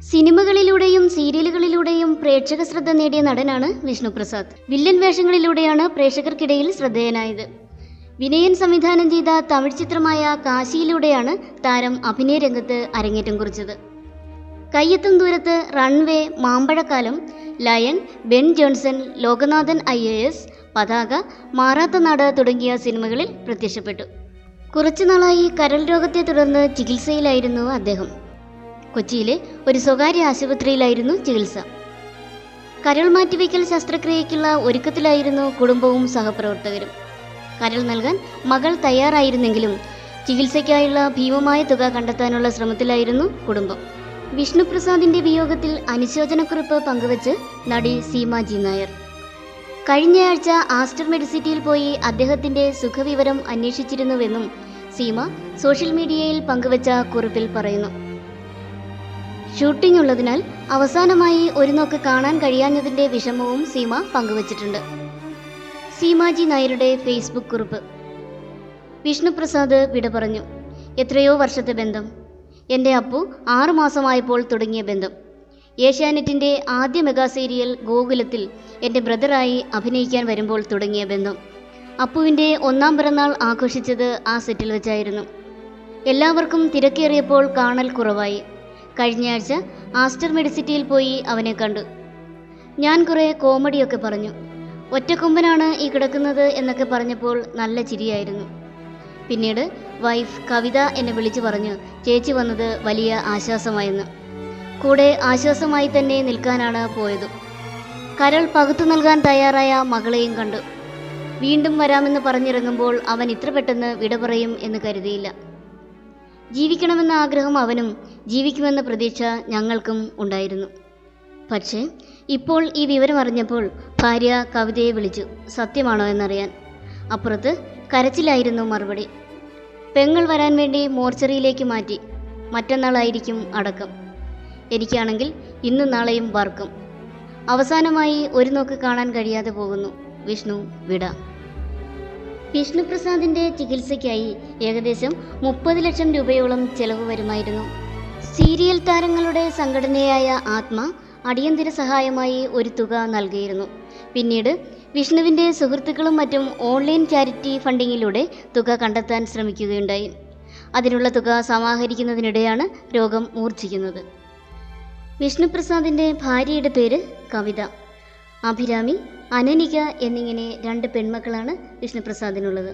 സിനിമകളിലൂടെയും സീരിയലുകളിലൂടെയും പ്രേക്ഷക ശ്രദ്ധ നേടിയ നടനാണ് വിഷ്ണുപ്രസാദ്. വില്ലൻ വേഷങ്ങളിലൂടെയാണ് പ്രേക്ഷകർക്കിടയിൽ ശ്രദ്ധേയനായത്. വിനയൻ സംവിധാനം ചെയ്ത തമിഴ് ചിത്രമായ കാശിയിലൂടെയാണ് താരം അഭിനയ രംഗത്ത് അരങ്ങേറ്റം കുറിച്ചത്. കയ്യെത്തും ദൂരത്ത്, റൺവേ, മാമ്പഴക്കാലം, ലയൺ, ബെൻ ജോൺസൺ, ലോകനാഥൻ IAS, പതാക, മാറാത്ത നാട് തുടങ്ങിയ സിനിമകളിൽ പ്രത്യക്ഷപ്പെട്ടു. കുറച്ചുനാളായി കരൾ രോഗത്തെ തുടർന്ന് ചികിത്സയിലായിരുന്നു അദ്ദേഹം. കൊച്ചിയിലെ ഒരു സ്വകാര്യ ആശുപത്രിയിലായിരുന്നു ചികിത്സ. കരൾ മാറ്റിവയ്ക്കൽ ശസ്ത്രക്രിയയ്ക്കുള്ള ഒരുക്കത്തിലായിരുന്നു കുടുംബവും സഹപ്രവർത്തകരും. കരൾ നൽകാൻ മകൾ തയ്യാറായിരുന്നെങ്കിലും ചികിത്സയ്ക്കായുള്ള ഭീമമായ തുക കണ്ടെത്താനുള്ള ശ്രമത്തിലായിരുന്നു കുടുംബം. വിഷ്ണുപ്രസാദിന്റെ വിയോഗത്തിൽ അനുശോചനക്കുറിപ്പ് പങ്കുവച്ച് നടി സീമാജി നായർ. കഴിഞ്ഞയാഴ്ച ആസ്റ്റർ മെഡിസിറ്റിയിൽ പോയി അദ്ദേഹത്തിന്റെ സുഖവിവരം അന്വേഷിച്ചിരുന്നുവെന്നും സീമ സോഷ്യൽ മീഡിയയിൽ പങ്കുവച്ച കുറിപ്പിൽ പറയുന്നു. ഷൂട്ടിംഗ് ഉള്ളതിനാൽ അവസാനമായി ഒരു നോക്ക് കാണാൻ കഴിയാഞ്ഞതിന്റെ വിഷമവും സീമ പങ്കുവച്ചിട്ടുണ്ട്. സീമാജി നായരുടെ ഫേസ്ബുക്ക് കുറിപ്പ്. വിഷ്ണുപ്രസാദ് വിട പറഞ്ഞു. എത്രയോ വർഷത്തെ ബന്ധം. എൻ്റെ അപ്പു 6 മാസമായപ്പോൾ തുടങ്ങിയ ബന്ധം. ഏഷ്യാനെറ്റിൻ്റെ ആദ്യ മെഗാ സീരിയൽ ഗോകുലത്തിൽ എൻ്റെ ബ്രദറായി അഭിനയിക്കാൻ വരുമ്പോൾ തുടങ്ങിയ ബന്ധം. അപ്പുവിൻ്റെ 1ാം പിറന്നാൾ ആഘോഷിച്ചത് ആ സെറ്റിൽ വെച്ചായിരുന്നു. എല്ലാവർക്കും തിരക്കേറിയപ്പോൾ കാണൽ കുറവായി. കഴിഞ്ഞയാഴ്ച ആസ്റ്റർ മെഡിസിറ്റിയിൽ പോയി അവനെ കണ്ടു. ഞാൻ കുറേ കോമഡിയൊക്കെ പറഞ്ഞു. ഒറ്റക്കൊമ്പനാണ് ഈ കിടക്കുന്നത് എന്നൊക്കെ പറഞ്ഞപ്പോൾ നല്ല ചിരിയായിരുന്നു. പിന്നീട് വൈഫ് കവിത എന്നെ വിളിച്ചു പറഞ്ഞു ചേച്ചി വന്നത് വലിയ ആശ്വാസമായെന്ന്. കൂടെ ആശ്വാസമായി തന്നെ നിൽക്കാനാണ് പോയത്. കരൾ പകുത്തു നൽകാൻ തയ്യാറായ മകളെയും കണ്ടു. വീണ്ടും വരാമെന്ന് പറഞ്ഞിറങ്ങുമ്പോൾ അവൻ ഇത്ര പെട്ടെന്ന് വിട പറയും എന്ന് കരുതിയില്ല. ജീവിക്കണമെന്ന ആഗ്രഹം അവനും, ജീവിക്കുമെന്ന പ്രതീക്ഷ ഞങ്ങൾക്കും ഉണ്ടായിരുന്നു. പക്ഷേ ഇപ്പോൾ ഈ വിവരം അറിഞ്ഞപ്പോൾ ഭാര്യ കവിതയെ വിളിച്ചു സത്യമാണോ എന്നറിയാൻ. അപ്പുറത്ത് കരച്ചിലായിരുന്നു മറുപടി. പെങ്ങൾ വരാൻ വേണ്ടി മോർച്ചറിയിലേക്ക് മാറ്റി. മറ്റന്നാളായിരിക്കും അടക്കം. എനിക്കാണെങ്കിൽ ഇന്നും നാളെയും വർക്കും. അവസാനമായി ഒരു നോക്ക് കാണാൻ കഴിയാതെ പോകുന്നു. വിഷ്ണു വിട. വിഷ്ണുപ്രസാദിന്റെ ചികിത്സയ്ക്കായി ഏകദേശം 30 ലക്ഷം രൂപയോളം ചെലവ് വരുമായിരുന്നു. സീരിയൽ താരങ്ങളുടെ സംഘടനയായ ആത്മ അടിയന്തര സഹായമായി ഒരു തുക നൽകിയിരുന്നു. പിന്നീട് വിഷ്ണുവിൻ്റെ സുഹൃത്തുക്കളും മറ്റും ഓൺലൈൻ ചാരിറ്റി ഫണ്ടിങ്ങിലൂടെ തുക കണ്ടെത്താൻ ശ്രമിക്കുകയുണ്ടായി. അതിനുള്ള തുക സമാഹരിക്കുന്നതിനിടെയാണ് രോഗം മൂർച്ഛിക്കുന്നത്. വിഷ്ണുപ്രസാദിൻ്റെ ഭാര്യയുടെ പേര് കവിത. അഭിരാമി, അനനിക എന്നിങ്ങനെ 2 പെൺമക്കളാണ് വിഷ്ണുപ്രസാദിനുള്ളത്.